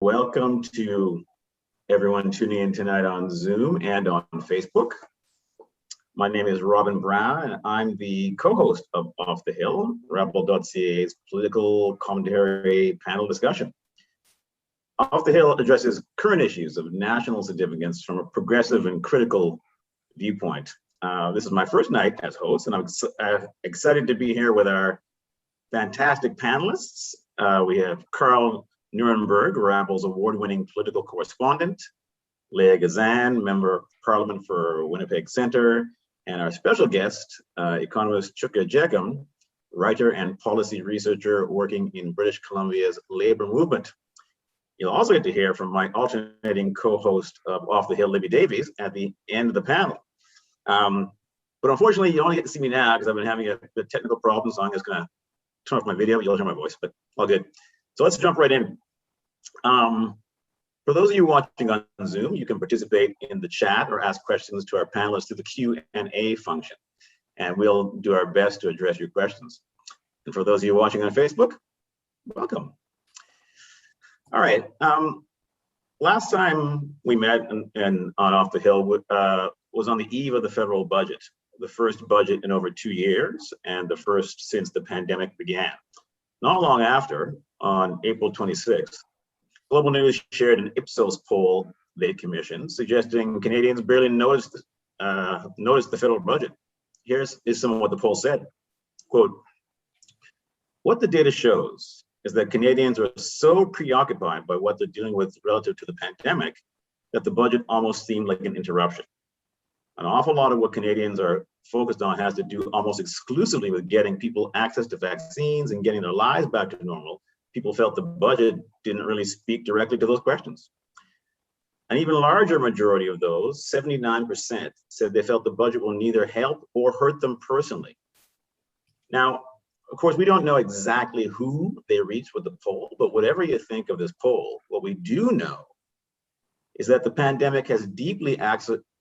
Welcome to everyone tuning in tonight on Zoom and on Facebook. My name is Robin Brown, and I'm the co-host of Off the Hill, rabble.ca's political commentary panel discussion. Off the Hill addresses current issues of national significance from a progressive and critical viewpoint. This is my first night as host, and I'm excited to be here with our fantastic panelists. We have Carl Nuremberg, Rabble's award-winning political correspondent, Leah Gazan, Member of Parliament for Winnipeg Centre, and our special guest, economist Chuka Jekum, writer and policy researcher working in British Columbia's Labour movement. You'll also get to hear from my alternating co-host of Off the Hill, Libby Davies, at the end of the panel. But unfortunately, you only get to see me now because I've been having a technical problem, so I'm just going to turn off my video. You'll hear my voice, but all good. So let's jump right in. For those of you watching on Zoom, you can participate in the chat or ask questions to our panelists through the Q&A function, and we'll do our best to address your questions. And for those of you watching on Facebook, welcome. All right. Last time we met on Off the Hill was on the eve of the federal budget, the first budget in over 2 years, and the first since the pandemic began. Not long after, on April 26th, Global News shared an Ipsos poll they commissioned, suggesting Canadians barely noticed the federal budget. Here's some of what the poll said. Quote, "What the data shows is that Canadians are so preoccupied by what they're dealing with relative to the pandemic that the budget almost seemed like an interruption. An awful lot of what Canadians are focused on has to do almost exclusively with getting people access to vaccines and getting their lives back to normal. People felt the budget didn't really speak directly to those questions. An even larger majority of those, 79%, said they felt the budget will neither help or hurt them personally." Now, of course, we don't know exactly who they reached with the poll, but whatever you think of this poll, what we do know is that the pandemic has deeply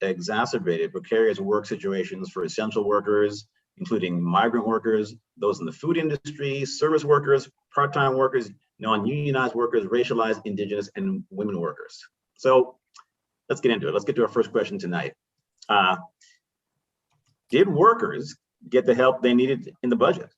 exacerbated precarious work situations for essential workers, including migrant workers, those in the food industry, service workers, part-time workers, non-unionized workers, racialized, Indigenous, and women workers. So let's get into it. Let's get to our first question tonight. Did workers get the help they needed in the budget?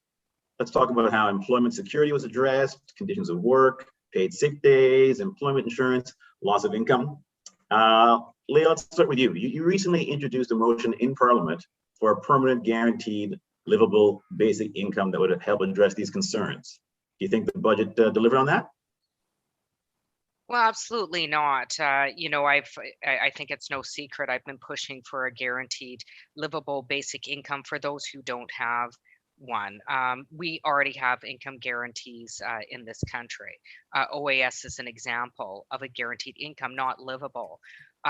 Let's talk about how employment security was addressed, conditions of work, paid sick days, employment insurance, loss of income. Leah, let's start with you. You recently introduced a motion in Parliament for a permanent guaranteed livable basic income that would help address these concerns. Do you think the budget delivered on that? Well, absolutely not. I think it's no secret I've been pushing for a guaranteed livable basic income for those who don't have one. We already have income guarantees in this country. OAS is an example of a guaranteed income, not livable.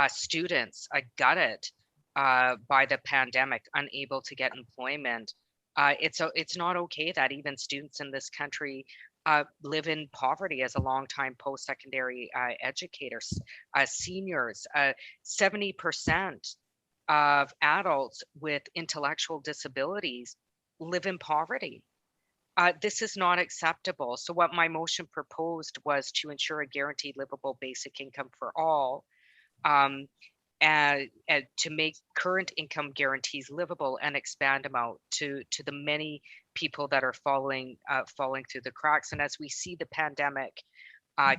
Students gutted by the pandemic, unable to get employment. It's not okay that even students in this country live in poverty as a longtime post-secondary educators, seniors. 70% of adults with intellectual disabilities live in poverty. This is not acceptable. So what my motion proposed was to ensure a guaranteed livable basic income for all, and to make current income guarantees livable and expand them out to the many people that are falling through the cracks. And as we see the pandemic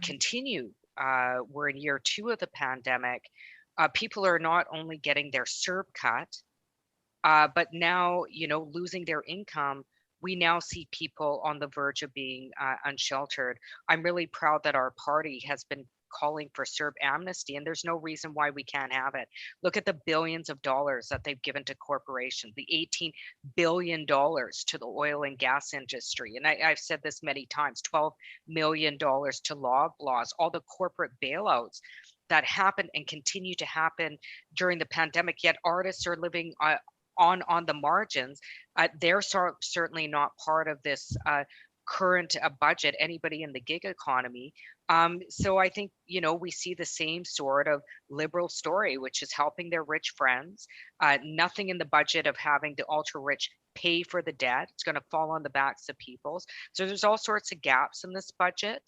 continue, we're in year 2 of the pandemic, people are not only getting their CERB cut, but now, losing their income. We now see people on the verge of being unsheltered. I'm really proud that our party has been calling for CERB amnesty, and there's no reason why we can't have it. Look at the billions of dollars that they've given to corporations, the $18 billion to the oil and gas industry. And I've said this many times, $12 million to Loblaws, all the corporate bailouts that happened and continue to happen during the pandemic, yet artists are living on the margins. They're certainly not part of this current budget, anybody in the gig economy. So I think, we see the same sort of liberal story, which is helping their rich friends. Nothing in the budget of having the ultra rich pay for the debt. It's going to fall on the backs of people. So there's all sorts of gaps in this budget.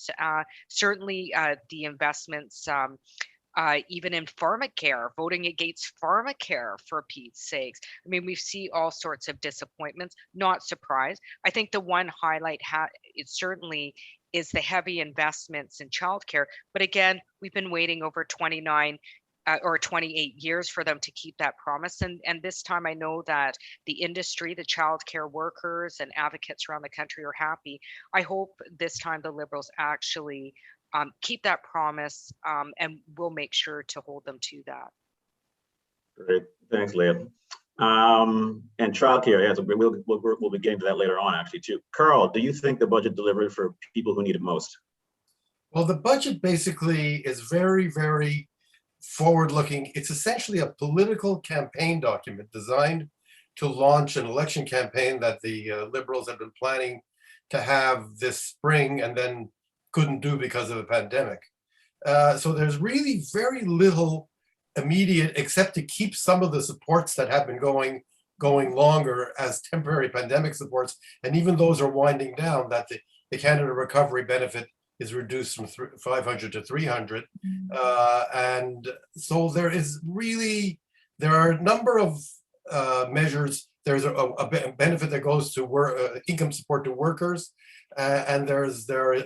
Certainly, the investments. Even in pharmacare, voting against pharmacare for Pete's sakes. I mean, we see all sorts of disappointments. Not surprised. I think the one highlight it certainly is the heavy investments in childcare. But again, we've been waiting over 29 or 28 years for them to keep that promise. And this time I know that the industry, the childcare workers and advocates around the country are happy. I hope this time the Liberals actually keep that promise, and we'll make sure to hold them to that. Great, thanks, Leah. And childcare, yeah, so we'll be getting to that later on, actually, too. Carl, do you think the budget delivered for people who need it most? Well, the budget basically is very, very forward-looking. It's essentially a political campaign document designed to launch an election campaign that the Liberals have been planning to have this spring and then couldn't do because of the pandemic. So there's really very little immediate, except to keep some of the supports that have been going longer as temporary pandemic supports, and even those are winding down, that the Canada Recovery Benefit is reduced from 500 to 300. And so there are a number of measures. There's a benefit that goes to income support to workers. And there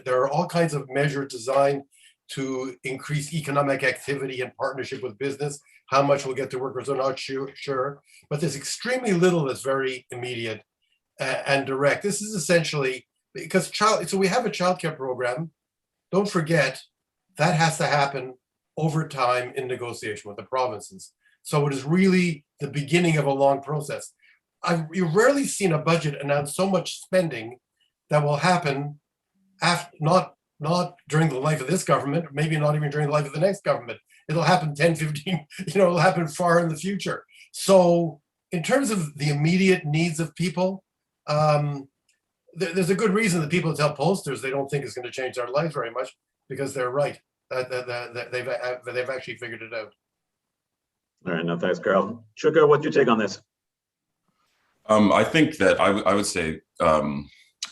are all kinds of measures designed to increase economic activity and partnership with business. How much we'll get to workers, I'm not sure. But there's extremely little that's very immediate and direct. This is essentially because so we have a childcare program. Don't forget that has to happen over time in negotiation with the provinces. So it is really the beginning of a long process. You've rarely seen a budget announce so much spending that will happen after, not during the life of this government, maybe not even during the life of the next government. It'll happen 10, 15, it'll happen far in the future. So in terms of the immediate needs of people, there's a good reason that people tell pollsters they don't think it's going to change their lives very much, because they're right. They've actually figured it out. All right, no, thanks, Carl. Sugar, what's your take on this? I think that I would say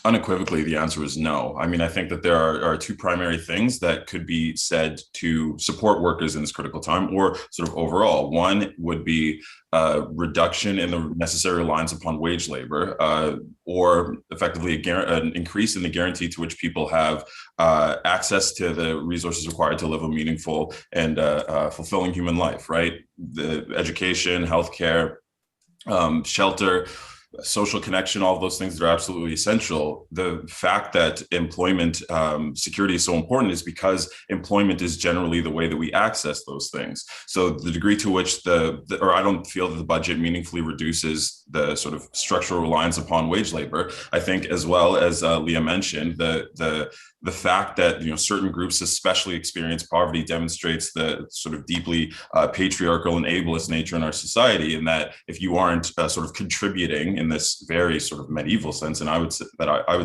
unequivocally the answer is no. I mean, I think that there are two primary things that could be said to support workers in this critical time, or sort of overall. One would be reduction in the necessary reliance upon wage labor, or effectively an increase in the guarantee to which people have access to the resources required to live a meaningful and fulfilling human life, right? The education, healthcare, shelter, social connection, all of those things that are absolutely essential. The fact that employment security is so important is because employment is generally the way that we access those things. So the degree to which I don't feel that the budget meaningfully reduces the sort of structural reliance upon wage labor. I think, as well as Leah mentioned, the fact that certain groups especially experience poverty demonstrates the sort of deeply patriarchal and ableist nature in our society, and that if you aren't sort of contributing in this very sort of medieval sense, and I would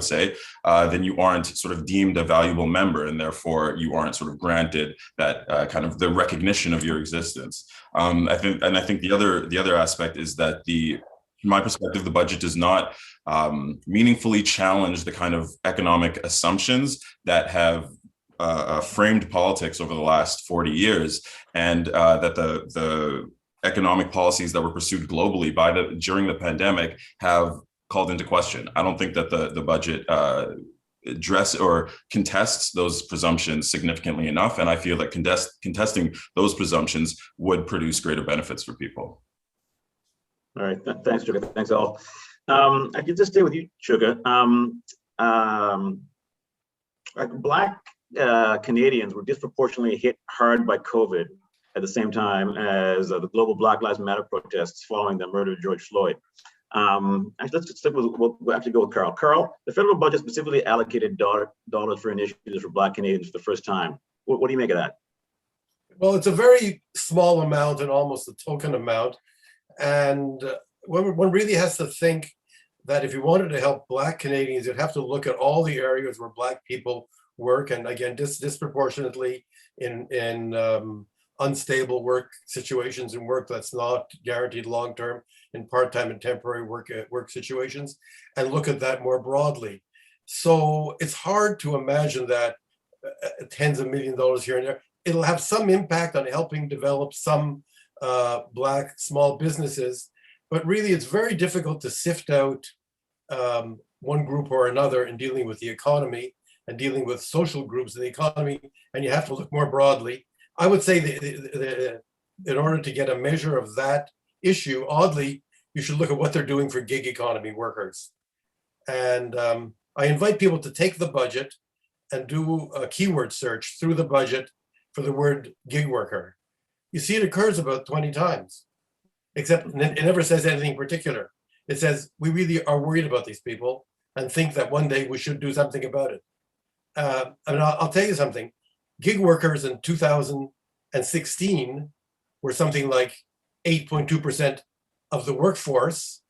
say, then you aren't sort of deemed a valuable member, and therefore you aren't sort of granted that kind of the recognition of your existence. I think the other aspect is that from my perspective, the budget does not meaningfully challenge the kind of economic assumptions that have framed politics over the last 40 years, and that the economic policies that were pursued globally during the pandemic have called into question. I don't think that the budget address or contests those presumptions significantly enough, and I feel that contesting those presumptions would produce greater benefits for people. All right, thanks, Sugar. Thanks, all. I could just stay with you, Sugar. Black Canadians were disproportionately hit hard by COVID at the same time as the global Black Lives Matter protests following the murder of George Floyd. Actually, we'll actually go with Carl. Carl, the federal budget specifically allocated dollars for initiatives for Black Canadians for the first time. What do you make of that? Well, it's a very small amount and almost a token amount. And one really has to think that if you wanted to help Black Canadians, you'd have to look at all the areas where Black people work, and again, disproportionately in unstable work situations and work that's not guaranteed long-term. in part-time and temporary work situations, and look at that more broadly. So it's hard to imagine that tens of millions of dollars here and there. It'll have some impact on helping develop some Black small businesses, but really it's very difficult to sift out one group or another in dealing with the economy and dealing with social groups in the economy, and you have to look more broadly. I would say that in order to get a measure of that issue, oddly, you should look at what they're doing for gig economy workers. And I invite people to take the budget and do a keyword search through the budget for the word gig worker. You see it occurs about 20 times, except it never says anything particular. It says, we really are worried about these people and think that one day we should do something about it. I mean, I'll tell you something. Gig workers in 2016 were something like 8.2% of the workforce.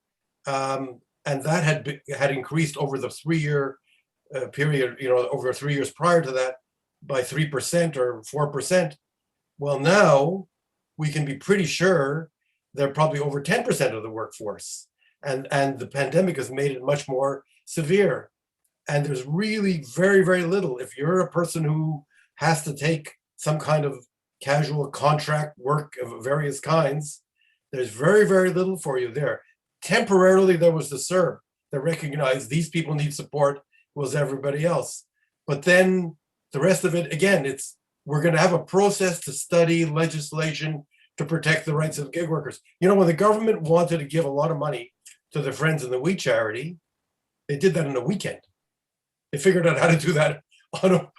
And that had increased over the 3-year period, over 3 years prior to that by 3% or 4%. Well, now we can be pretty sure they're probably over 10% of the workforce. And the pandemic has made it much more severe. And there's really very, very little. If you're a person who has to take some kind of casual contract work of various kinds, there's very, very little for you there. Temporarily, there was the CERB that recognized these people need support, was everybody else. But then the rest of it, again, we're going to have a process to study legislation to protect the rights of gig workers. When the government wanted to give a lot of money to their friends in the wheat charity, they did that in a weekend. They figured out how to do that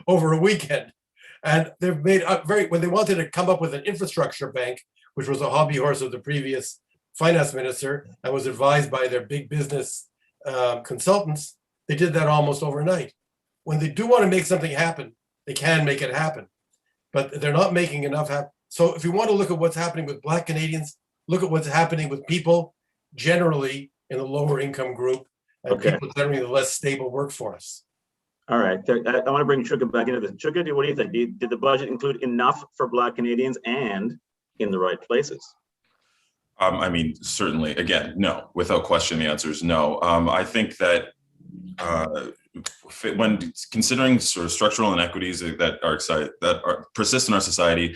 over a weekend. And they've made when they wanted to come up with an infrastructure bank, which was a hobby horse of the previous finance minister and was advised by their big business consultants, they did that almost overnight. When they do want to make something happen, they can make it happen, but they're not making enough happen. So if you want to look at what's happening with Black Canadians, look at what's happening with people generally in the lower income group and people generally in the less stable workforce. All right, I want to bring Chuka back into this. Chuka, what do you think? Did the budget include enough for Black Canadians and in the right places? I mean, certainly, again, no, without question, the answer is no. I think that when considering sort of structural inequities that persist in our society,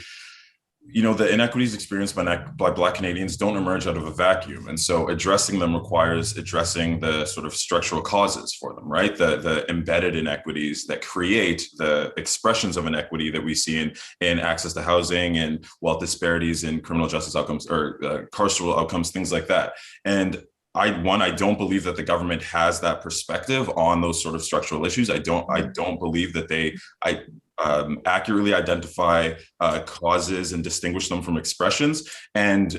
the inequities experienced by Black Canadians don't emerge out of a vacuum. And so addressing them requires addressing the sort of structural causes for them, right? The embedded inequities that create the expressions of inequity that we see in access to housing and wealth disparities in criminal justice outcomes or carceral outcomes, things like that. And I don't believe that the government has that perspective on those sort of structural issues. I don't believe that they accurately identify causes and distinguish them from expressions. And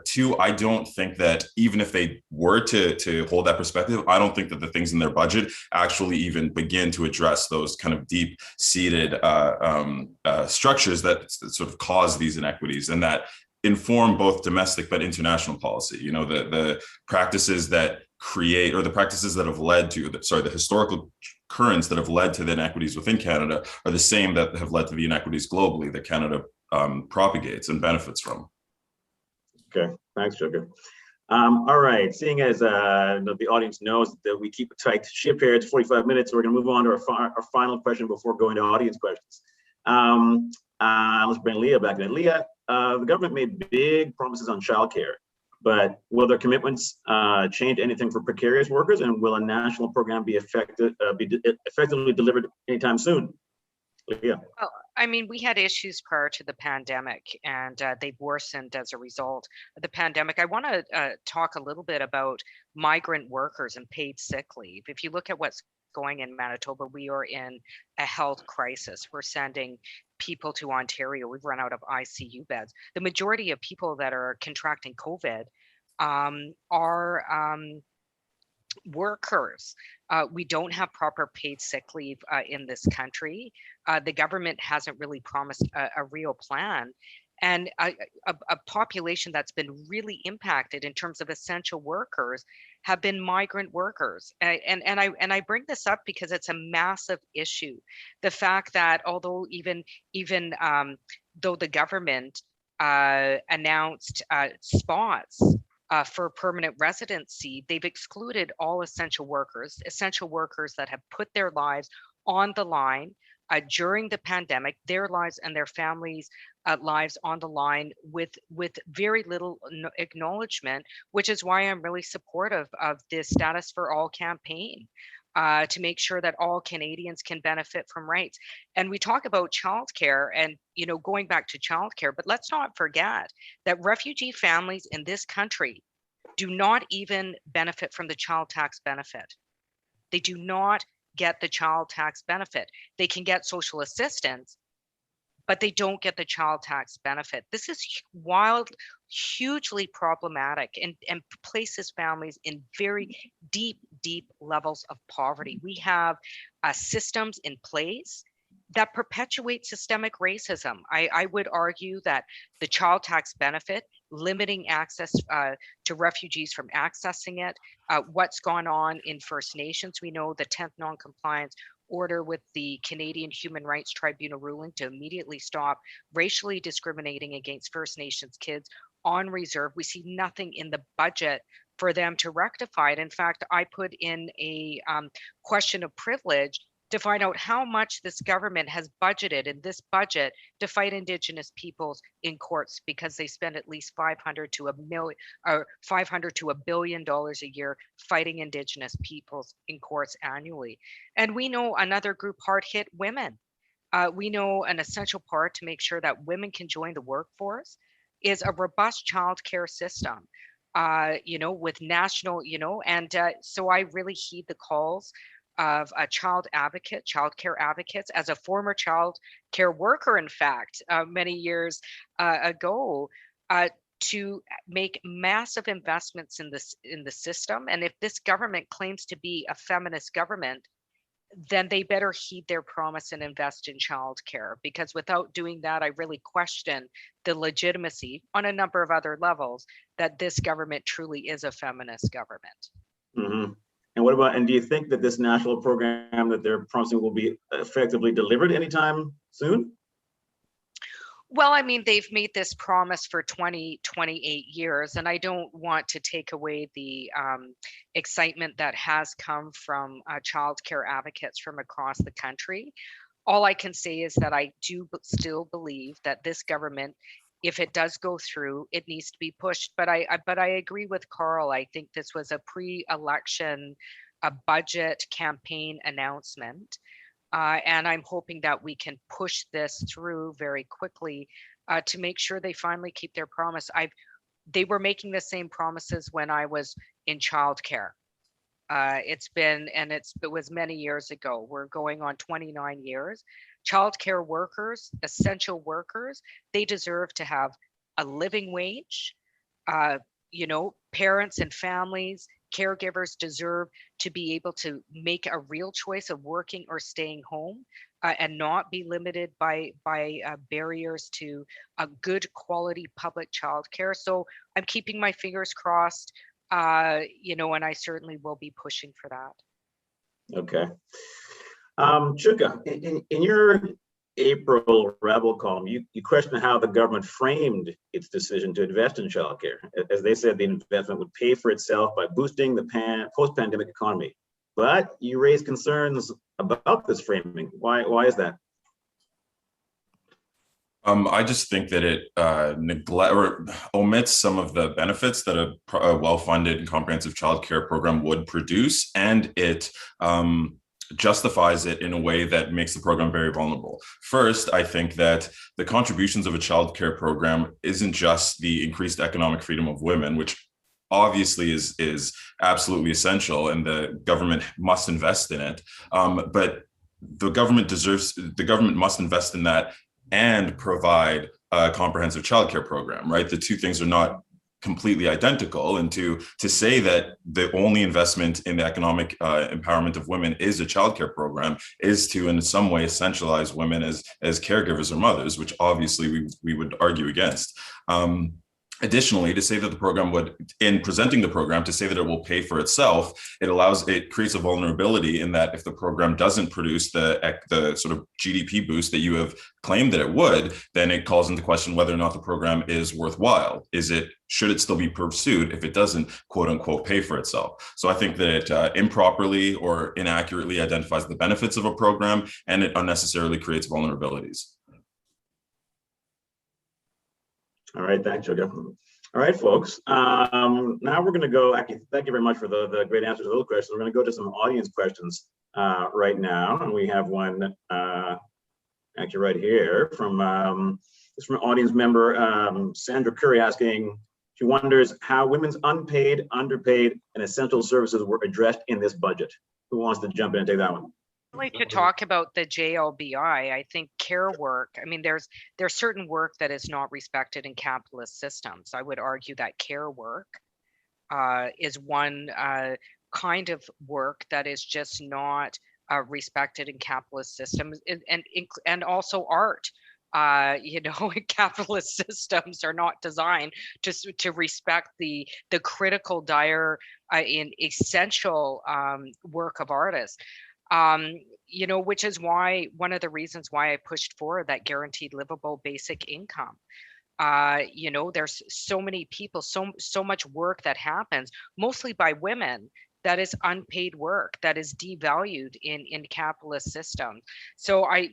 two, I don't think that even if they were to hold that perspective, I don't think that the things in their budget actually even begin to address those kind of deep-seated structures that sort of cause these inequities and that inform both domestic but international policy. The practices that create, or the practices that have led to, the historical currents that have led to the inequities within Canada are the same that have led to the inequities globally that Canada propagates and benefits from. Okay, thanks, Chuka. All right, seeing as the audience knows that we keep a tight ship here, it's 45 minutes, we're gonna move on to our final question before going to audience questions. Let's bring Leah back in. Leah, the government made big promises on childcare, but will their commitments change anything for precarious workers, and will a national program be effectively delivered anytime soon? Leah. Well, I mean, we had issues prior to the pandemic, and they've worsened as a result of the pandemic. I want to talk a little bit about migrant workers and paid sick leave. If you look at what's going in Manitoba, we are in a health crisis. We're sending people to Ontario. We've run out of ICU beds. The majority of people that are contracting COVID are workers. We don't have proper paid sick leave in this country. The government hasn't really promised a real plan. And a population that's been really impacted in terms of essential workers have been migrant workers. And I bring this up because it's a massive issue. The fact that although even though the government announced spots for permanent residency, they've excluded all essential workers that have put their lives on the line during the pandemic, their lives and their families' lives on the line with very little acknowledgement, which is why I'm really supportive of this Status for All campaign. To make sure that all Canadians can benefit from rights. And we talk about childcare and, going back to childcare, but let's not forget that refugee families in this country do not even benefit from the child tax benefit. They do not get the child tax benefit. They can get social assistance, but they don't get the child tax benefit. This is hugely problematic and places families in very deep levels of poverty. We have systems in place that perpetuate systemic racism. I would argue that the child tax benefit, limiting access to refugees from accessing it, what's gone on in First Nations, we know the 10th non-compliance order with the Canadian Human Rights Tribunal ruling to immediately stop racially discriminating against First Nations kids on reserve. We see nothing in the budget for them to rectify it. In fact, I put in a question of privilege to find out how much this government has budgeted in this budget to fight Indigenous peoples in courts, because they spend at least $500 to $1 billion a year fighting Indigenous peoples in courts annually. And we know another group hard hit: women. We know an essential part to make sure that women can join the workforce is a robust child care system. With national, so I really heed the calls of a child care advocates. As a former child care worker, in fact, many years ago, to make massive investments in the system. And if this government claims to be a feminist government, then they better heed their promise and invest in childcare, because without doing that, I really question the legitimacy on a number of other levels that this government truly is a feminist government. Mm-hmm. And do you think that this national program that they're promising will be effectively delivered anytime soon? Well, I mean, they've made this promise for 28 years, and I don't want to take away the excitement that has come from childcare advocates from across the country. All I can say is that I do still believe that this government, if it does go through, it needs to be pushed. But I agree with Carl. I think this was a pre-election budget campaign announcement. And I'm hoping that we can push this through very quickly to make sure they finally keep their promise. They were making the same promises when I was in childcare. It was many years ago. We're going on 29 years. Childcare workers, essential workers, they deserve to have a living wage. Parents and families, caregivers deserve to be able to make a real choice of working or staying home, and not be limited by barriers to a good quality public childcare. So I'm keeping my fingers crossed, and I certainly will be pushing for that. Okay. Chuka, in your April Rabble column, you questioned how the government framed its decision to invest in childcare. As they said, the investment would pay for itself by boosting the post-pandemic economy. But you raised concerns about this framing. Why is that? I just think that it omits some of the benefits that a well-funded and comprehensive childcare program would produce, and it justifies it in a way that makes the program very vulnerable. First, I think that the contributions of a childcare program isn't just the increased economic freedom of women, which obviously is absolutely essential, and the government must invest in it. But the government must invest in that and provide a comprehensive childcare program, right? The two things are not completely identical, and to say that the only investment in the economic empowerment of women is a childcare program is to in some way essentialize women as caregivers or mothers, which obviously we would argue against. Additionally, to say that the program would, in presenting the program, to say that it will pay for itself, it creates a vulnerability in that if the program doesn't produce the sort of GDP boost that you have claimed that it would, then it calls into question whether or not the program is worthwhile. Should it still be pursued if it doesn't, quote unquote, pay for itself? So I think that it improperly or inaccurately identifies the benefits of a program, and it unnecessarily creates vulnerabilities. All right, thanks, Joe. All right, folks. Now we're going to go. Actually, thank you very much for the great answers to those questions. We're going to go to some audience questions right now, and we have one actually right here from it's from audience member Sandra Curry asking. She wonders how women's unpaid, underpaid, and essential services were addressed in this budget. Who wants to jump in and take that one? I'd like to talk about the JLBI. I think care work, I mean, there's certain work that is not respected in capitalist systems. I would argue that care work is one kind of work that is just not respected in capitalist systems, and also art. Capitalist systems are not designed to respect the critical, dire, essential work of artists. Which is why one of the reasons why I pushed for that guaranteed livable basic income. There's so many people, so much work that happens mostly by women that is unpaid work that is devalued in capitalist systems. So I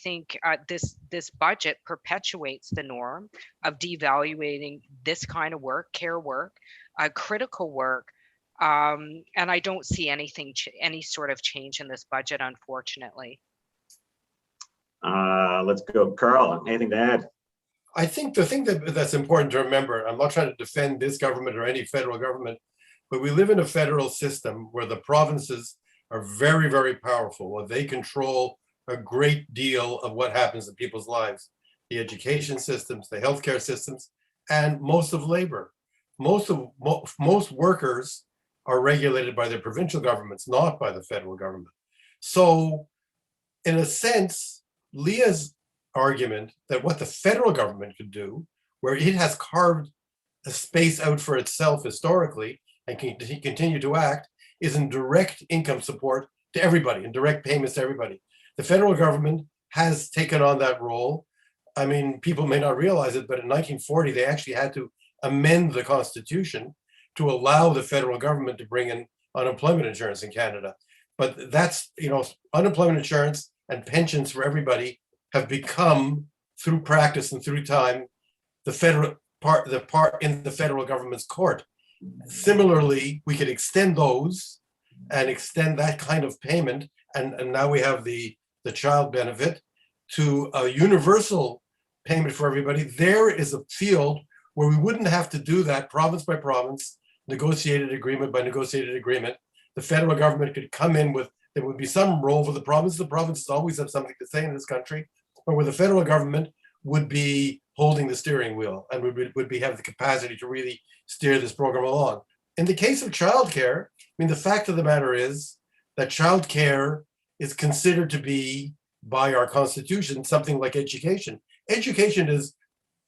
think this budget perpetuates the norm of devaluating this kind of work, care work, critical work. And I don't see any sort of change in this budget, unfortunately. Let's go, Carl. Anything to add? I think the thing that's important to remember, I'm not trying to defend this government or any federal government, but we live in a federal system where the provinces are very, very powerful, where they control a great deal of what happens in people's lives, the education systems, the healthcare systems, and most of labor. Most workers are regulated by their provincial governments, not by the federal government. So in a sense, Leah's argument that what the federal government could do, where it has carved a space out for itself historically and can continue to act, is in direct income support to everybody, in direct payments to everybody. The federal government has taken on that role. I mean, people may not realize it, but in 1940, they actually had to amend the Constitution to allow the federal government to bring in unemployment insurance in Canada. But that's, unemployment insurance and pensions for everybody have become, through practice and through time, the part in the federal government's court. Similarly, we could extend those and extend that kind of payment, and now we have the child benefit, to a universal payment for everybody. There is a field where we wouldn't have to do that province by province, negotiated agreement by negotiated agreement. The federal government could come in with, there would be some role for the province. The provinces always have something to say in this country, but where the federal government would be holding the steering wheel and would have the capacity to really steer this program along. In the case of childcare, I mean, the fact of the matter is that childcare is considered to be, by our Constitution, something like education. Education is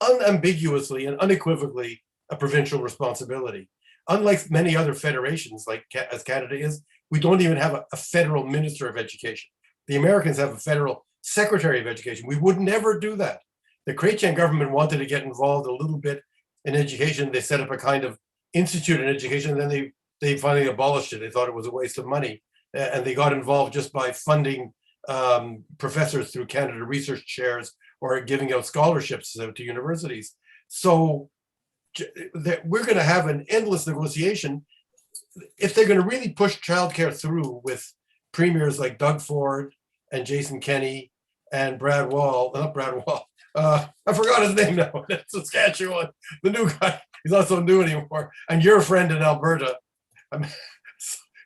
unambiguously and unequivocally a provincial responsibility. Unlike many other federations, like as Canada is, we don't even have a federal minister of education. The Americans have a federal secretary of education. We would never do that. The Chrétien government wanted to get involved a little bit in education. They set up a kind of institute in education, and then they finally abolished it. They thought it was a waste of money. And they got involved just by funding professors through Canada Research Chairs or giving out scholarships to universities. So we're going to have an endless negotiation. If they're going to really push childcare through with premiers like Doug Ford and Jason Kenney and Brad Wall, not Brad Wall, I forgot his name now, Saskatchewan, the new guy, he's not so new anymore, and your friend in Alberta,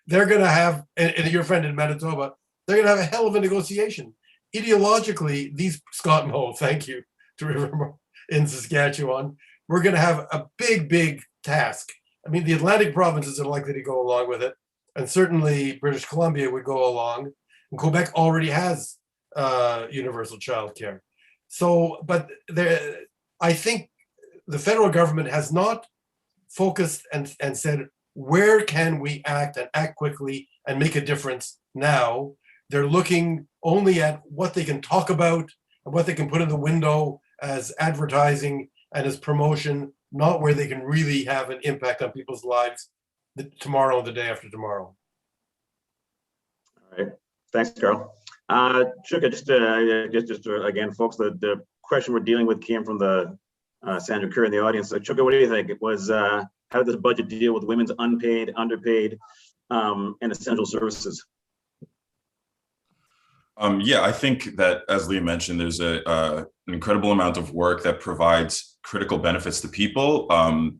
they're going to have, and your friend in Manitoba, they're going to have a hell of a negotiation. Ideologically, Scott Moe, thank you, to remember, in Saskatchewan, we're going to have a big, big task. I mean, the Atlantic provinces are likely to go along with it, and certainly British Columbia would go along, and Quebec already has universal childcare. So, but I think the federal government has not focused and said, where can we act and act quickly and make a difference now? They're looking only at what they can talk about and what they can put in the window as advertising and as promotion, not where they can really have an impact on people's lives tomorrow and the day after tomorrow. All right, thanks, Carl. Shuka, just again, folks, the question we're dealing with came from the Sandra Kerr in the audience. So, Shuka, what do you think? It was how did this budget deal with women's unpaid, underpaid, and essential services? Yeah, I think that, as Leah mentioned, there's an incredible amount of work that provides critical benefits to people, and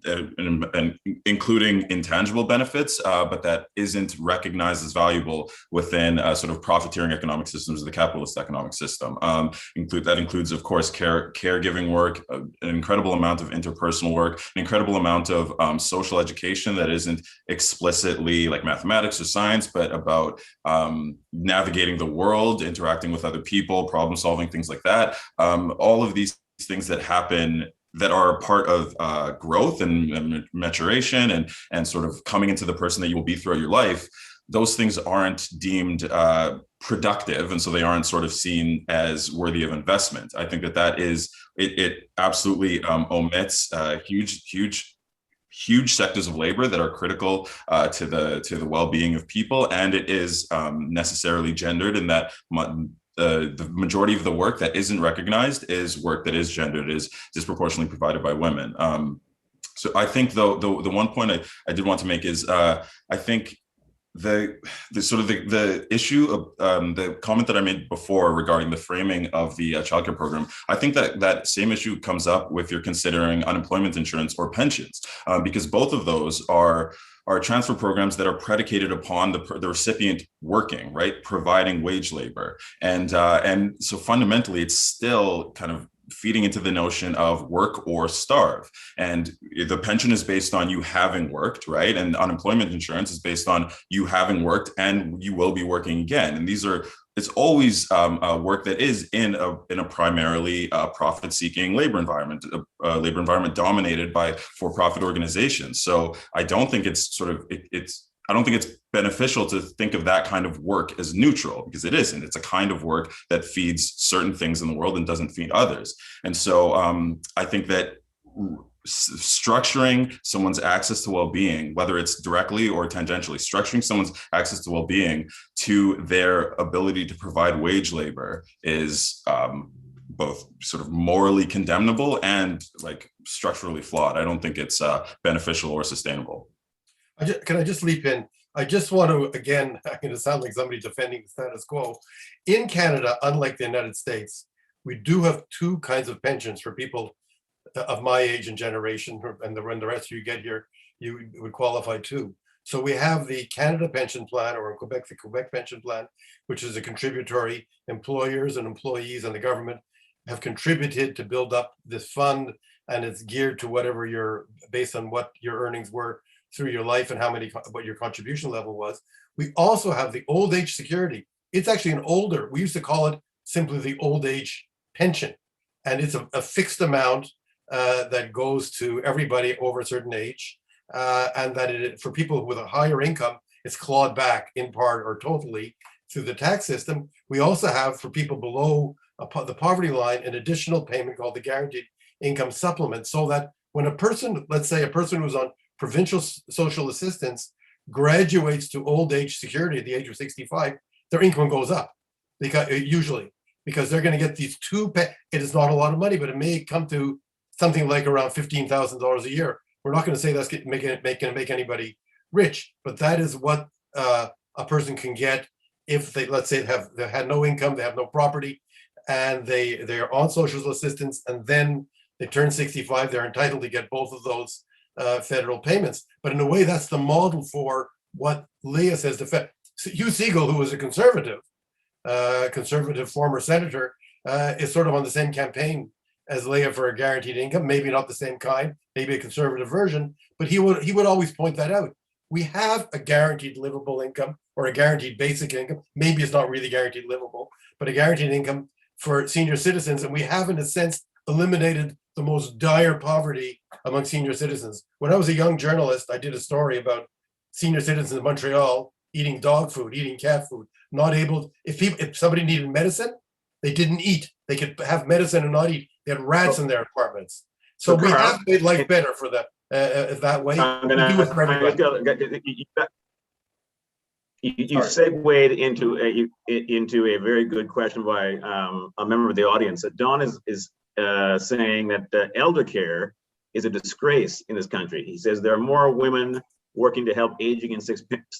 including intangible benefits, but that isn't recognized as valuable within sort of profiteering economic systems of the capitalist economic system. That includes, of course, caregiving work, an incredible amount of interpersonal work, an incredible amount of social education that isn't explicitly like mathematics or science, but about navigating the world, interacting with other people, problem solving, things like that. All of these things that happen that are part of growth and maturation and sort of coming into the person that you will be throughout your life, those things aren't deemed productive, and so they aren't sort of seen as worthy of investment. I think that is it absolutely omits huge sectors of labor that are critical to the well-being of people, and it is necessarily gendered in that the majority of the work that isn't recognized is work that is gendered, is disproportionately provided by women. So I think the one point I did want to make is I think the issue of the comment that I made before regarding the framing of the childcare program, I think that same issue comes up if you're considering unemployment insurance or pensions, because both of those are transfer programs that are predicated upon the recipient working, right, providing wage labor, and so fundamentally it's still kind of feeding into the notion of work or starve. And the pension is based on you having worked, right? And unemployment insurance is based on you having worked and you will be working again. And it's always work that is in a primarily profit-seeking labor environment dominated by for-profit organizations. So I don't think it's beneficial to think of that kind of work as neutral, because it isn't. It's a kind of work that feeds certain things in the world and doesn't feed others. And so I think that structuring someone's access to well-being, whether it's directly or tangentially, structuring someone's access to well-being to their ability to provide wage labor is both sort of morally condemnable and like structurally flawed. I don't think it's beneficial or sustainable. Can I just leap in? I just want to, again, I'm going to sound like somebody defending the status quo. In Canada, unlike the United States, we do have two kinds of pensions for people of my age and generation, and the rest you get here, you would qualify too. So we have the Canada Pension Plan, or in Quebec, the Quebec Pension Plan, which is a contributory. Employers and employees and the government have contributed to build up this fund, and it's geared to whatever based on what your earnings were through your life and what your contribution level was. We also have the old age security. It's actually we used to call it simply the old age pension. And it's a fixed amount that goes to everybody over a certain age. And that for people with a higher income, it's clawed back in part or totally through the tax system. We also have, for people below the poverty line, an additional payment called the guaranteed income supplement, so that when a person, let's say a person who's on provincial social assistance, graduates to old age security at the age of 65, their income goes up, because they're going to get these it is not a lot of money, but it may come to something like around $15,000 a year. We're not going to say that's going to make anybody rich, but that is what a person can get if they, let's say, they had no income, they have no property, and they're on social assistance, and then they turn 65, they're entitled to get both of those federal payments. But in a way, that's the model for what Leah says. Hugh Segal, who was a conservative former senator, is sort of on the same campaign as Leah for a guaranteed income, maybe not the same kind, maybe a conservative version, but he would always point that out. We have a guaranteed livable income, or a guaranteed basic income. Maybe it's not really guaranteed livable, but a guaranteed income for senior citizens. And we have, in a sense, eliminated the most dire poverty among senior citizens. When I was a young journalist, I did a story about senior citizens in Montreal eating dog food, eating cat food, not able, if somebody needed medicine, they didn't eat. They could have medicine and not eat. They had rats in their apartments. So we have made life better for the that way. We do it for everybody. You segued into a very good question by a member of the audience. Don is saying that elder care is a disgrace in this country. He says there are more women working to help aging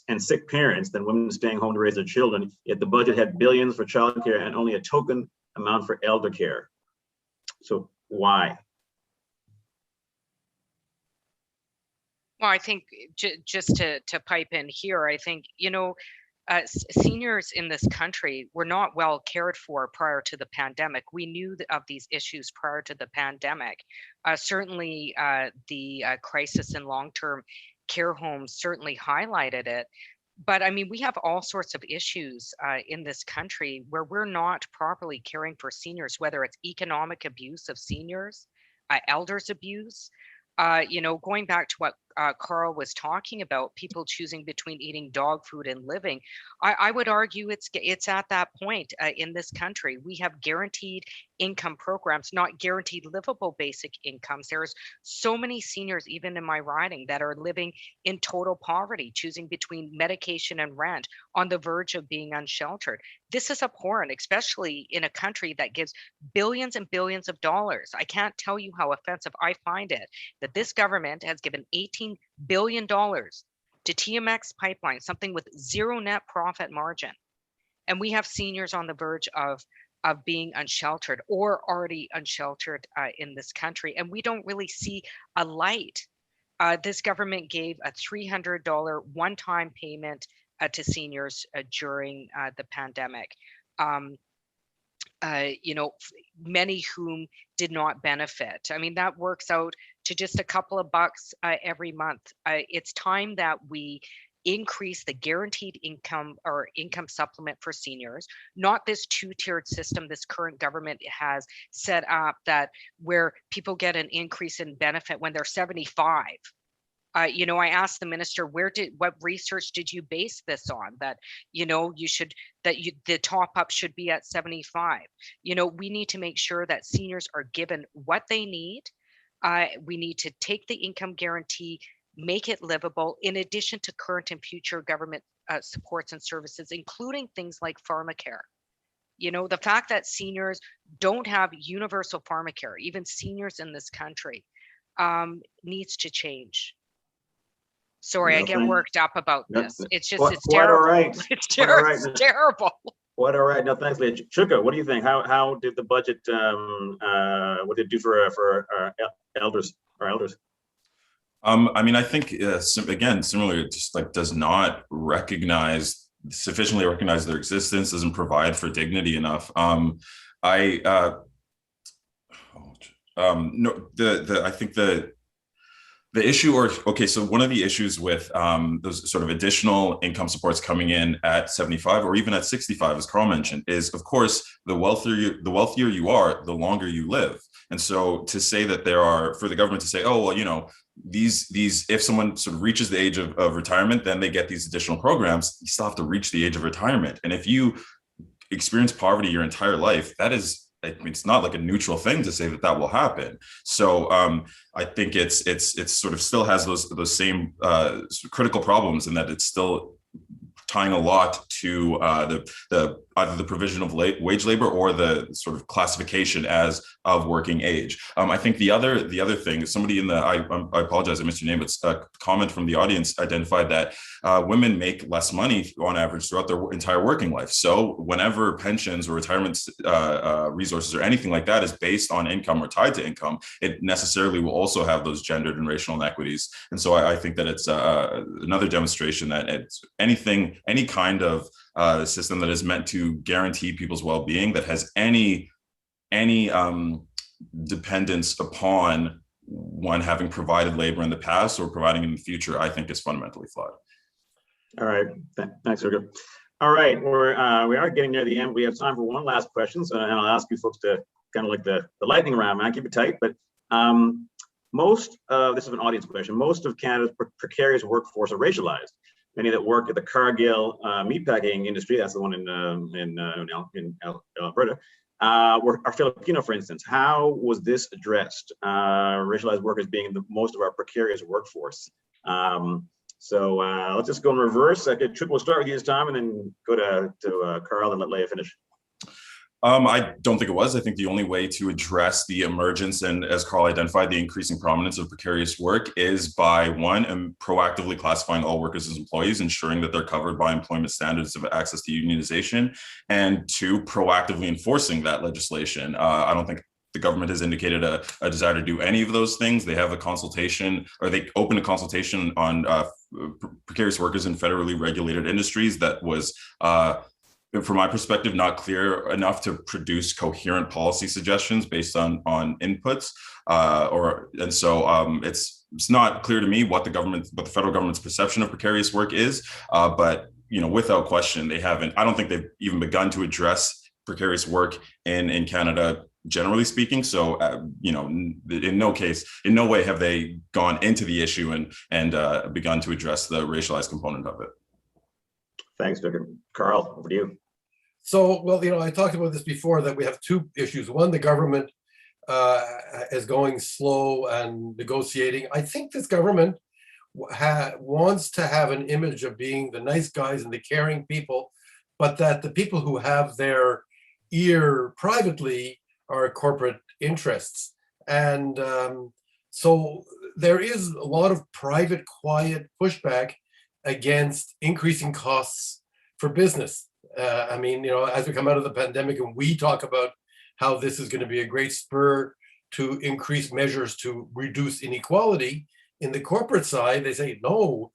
and sick parents than women staying home to raise their children, yet the budget had billions for childcare and only a token amount for elder care. So why? Well, I think just to pipe in here, I think, seniors in this country were not well cared for prior to the pandemic. We knew of these issues prior to the pandemic. Certainly, the crisis in long-term care homes certainly highlighted it. But I mean, we have all sorts of issues in this country where we're not properly caring for seniors, whether it's economic abuse of seniors, elders abuse. Going back to what Carl was talking about, people choosing between eating dog food and living, I would argue it's at that point in this country. We have guaranteed income programs, not guaranteed livable basic incomes. There's so many seniors, even in my riding, that are living in total poverty, choosing between medication and rent, on the verge of being unsheltered. This is abhorrent, especially in a country that gives billions and billions of dollars. I can't tell you how offensive I find it that this government has given $18 billion to TMX pipeline, something with zero net profit margin. And we have seniors on the verge of being unsheltered or already unsheltered in this country. And we don't really see a light. This government gave a $300 one-time payment to seniors during the pandemic. Many whom did not benefit. I mean, that works out to just a couple of bucks every month. It's time that we increase the guaranteed income or income supplement for seniors, not this two-tiered system this current government has set up that where people get an increase in benefit when they're 75. I asked the minister, what research did you base this on? That, the top up should be at 75. We need to make sure that seniors are given what they need. We need to take the income guarantee, make it livable, in addition to current and future government supports and services, including things like pharmacare. The fact that seniors don't have universal pharmacare, even seniors in this country, needs to change. Sorry, I get worked up about this. It's just, it's terrible. All right. It's terrible. What all right. No, thanks, Leah. Chuka, what do you think? How did the budget, what did it do for our elders? I mean, I think, again, similarly, it just does not sufficiently recognize their existence, doesn't provide for dignity enough. I think the issue, so one of the issues with those sort of additional income supports coming in at 75 or even at 65, as Carl mentioned, is, of course, the wealthier you are, the longer you live. And so to say that for the government to say, oh, well, these, if someone sort of reaches the age of retirement, then they get these additional programs, you still have to reach the age of retirement. And if you experience poverty your entire life, it's not like a neutral thing to say that will happen. So I think it's sort of still has those same critical problems in that it's still tying a lot to either the provision of wage labor or the sort of classification as of working age. I think the other thing, somebody I apologize, I missed your name, but a comment from the audience identified that women make less money on average throughout their entire working life. So whenever pensions or retirement resources or anything like that is based on income or tied to income, it necessarily will also have those gendered and racial inequities. And so I think that it's another demonstration that any kind of system that is meant to guarantee people's well-being that has any dependence upon one having provided labor in the past or providing in the future, I think is fundamentally flawed. All right, thanks, Sergio. All right, we are getting near the end. We have time for one last question, and I'll ask you folks to kind of like the lightning round. Man, keep it tight, but This is an audience question. Most of Canada's precarious workforce are racialized. Many that work at the Cargill meatpacking industry, that's the one in Alberta, are Filipino, for instance. How was this addressed? Racialized workers being most of our precarious workforce. So let's just go in reverse. Trip, we'll start with you this time and then go to Carl and let Leah finish. I don't think it was. I think the only way to address the emergence and, as Carl identified, the increasing prominence of precarious work is by, one, proactively classifying all workers as employees, ensuring that they're covered by employment standards of access to unionization, and two, proactively enforcing that legislation. I don't think the government has indicated a desire to do any of those things. They have a consultation, or they opened a consultation on precarious workers in federally regulated industries that was, from my perspective, not clear enough to produce coherent policy suggestions based on inputs. It's not clear to me what the federal government's perception of precarious work is. But without question, I don't think they've even begun to address precarious work in Canada, generally speaking. So, in no way have they gone into the issue and begun to address the racialized component of it. Thanks, Victor. Carl, over to you. So, well, I talked about this before, that we have two issues. One, the government is going slow and negotiating. I think this government wants to have an image of being the nice guys and the caring people, but that the people who have their ear privately are corporate interests. And so there is a lot of private, quiet pushback against increasing costs for business. As we come out of the pandemic and we talk about how this is going to be a great spur to increase measures to reduce inequality, in the corporate side, they say, no,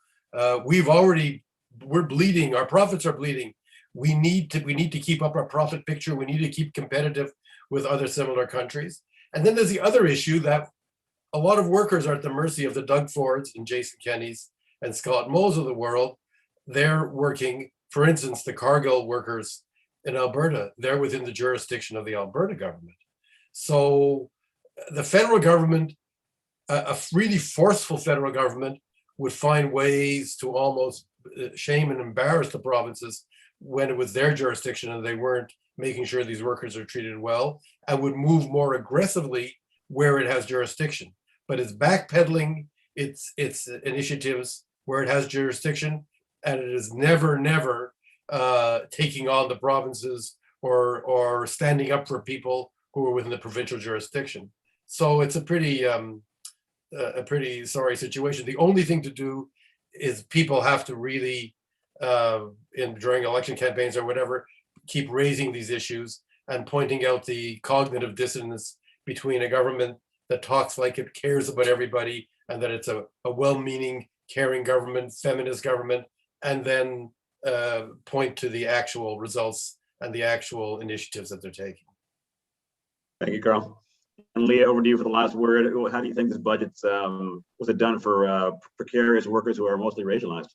we're bleeding, our profits are bleeding. We need to keep up our profit picture. We need to keep competitive with other similar countries. And then there's the other issue that a lot of workers are at the mercy of the Doug Fords and Jason Kennys and Scott Moes of the world. They're working, for instance, the Cargill workers in Alberta, they're within the jurisdiction of the Alberta government. So the federal government, a really forceful federal government, would find ways to almost shame and embarrass the provinces when it was their jurisdiction and they weren't making sure these workers are treated well, and would move more aggressively where it has jurisdiction. But it's backpedaling its initiatives where it has jurisdiction, and it is never taking on the provinces or standing up for people who are within the provincial jurisdiction. So it's a pretty sorry situation. The only thing to do is people have to really, during election campaigns or whatever, keep raising these issues and pointing out the cognitive dissonance between a government that talks like it cares about everybody and that it's a well-meaning, caring government, feminist government, and then point to the actual results and the actual initiatives that they're taking. Thank you, Carl. And Leah, over to you for the last word. How do you think this budget's was it done for precarious workers who are mostly racialized?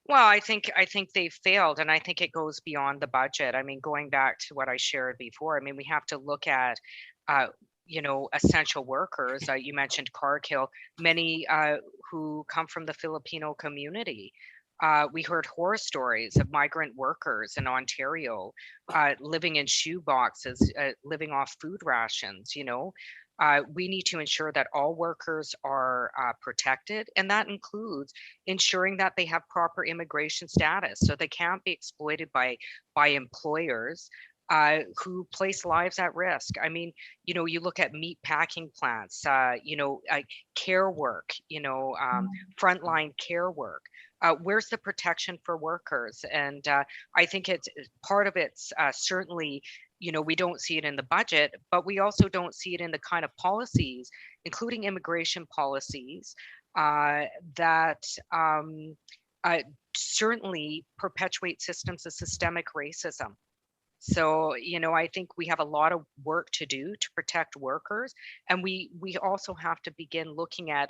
Well, I think they failed, and I think it goes beyond the budget. Going back to what I shared before, we have to look at essential workers. You mentioned Cargill, many who come from the Filipino community. We heard horror stories of migrant workers in Ontario living in shoe boxes, living off food rations. We need to ensure that all workers are protected, and that includes ensuring that they have proper immigration status, so they can't be exploited by employers who place lives at risk. You look at meat packing plants, care work, frontline care work. Where's the protection for workers? And I think it's part of it's certainly, we don't see it in the budget, but we also don't see it in the kind of policies, including immigration policies, that certainly perpetuate systems of systemic racism. So, I think we have a lot of work to do to protect workers. And we also have to begin looking at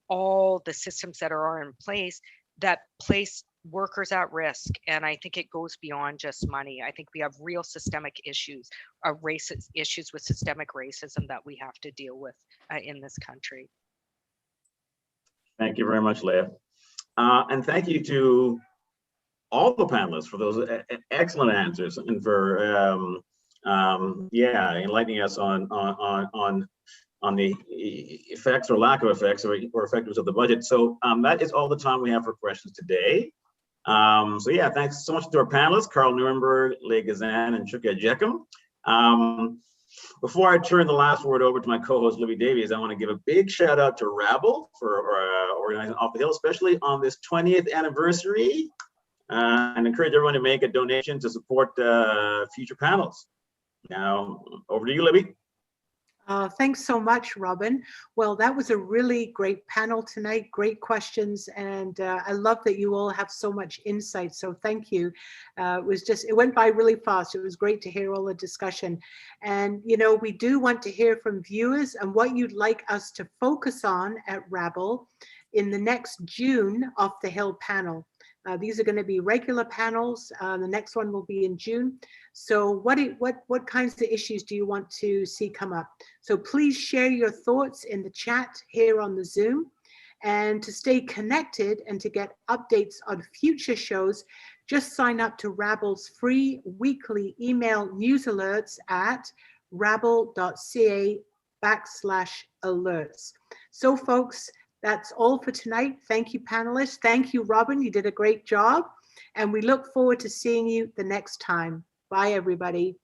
all the systems that are in place that place workers at risk. And I think it goes beyond just money. I think we have real systemic issues, issues with systemic racism that we have to deal with in this country. Thank you very much, Leah. And thank you to all the panelists for those excellent answers and for enlightening us on the effects or lack of effects or effectiveness of the budget. So that is all the time we have for questions today. Thanks so much to our panelists, Carl Nuremberg, Leah Gazan, and Chuka Jekum. Before I turn the last word over to my co-host, Libby Davies, I want to give a big shout out to Rabble for organizing Off the Hill, especially on this 20th anniversary, and encourage everyone to make a donation to support future panels. Now, over to you, Libby. Thanks so much, Robin. Well, that was a really great panel tonight, great questions, and I love that you all have so much insight, so thank you. It went by really fast. It was great to hear all the discussion. And, you know, we do want to hear from viewers and what you'd like us to focus on at Rabble in the next June Off the Hill panel. These are going to be regular panels. The next one will be in June. So what kinds of issues do you want to see come up? So please share your thoughts in the chat here on the Zoom. And to stay connected and to get updates on future shows, just sign up to Rabble's free weekly email news alerts at rabble.ca/alerts. So folks, that's all for tonight. Thank you, panelists. Thank you, Robin. You did a great job. And we look forward to seeing you the next time. Bye, everybody.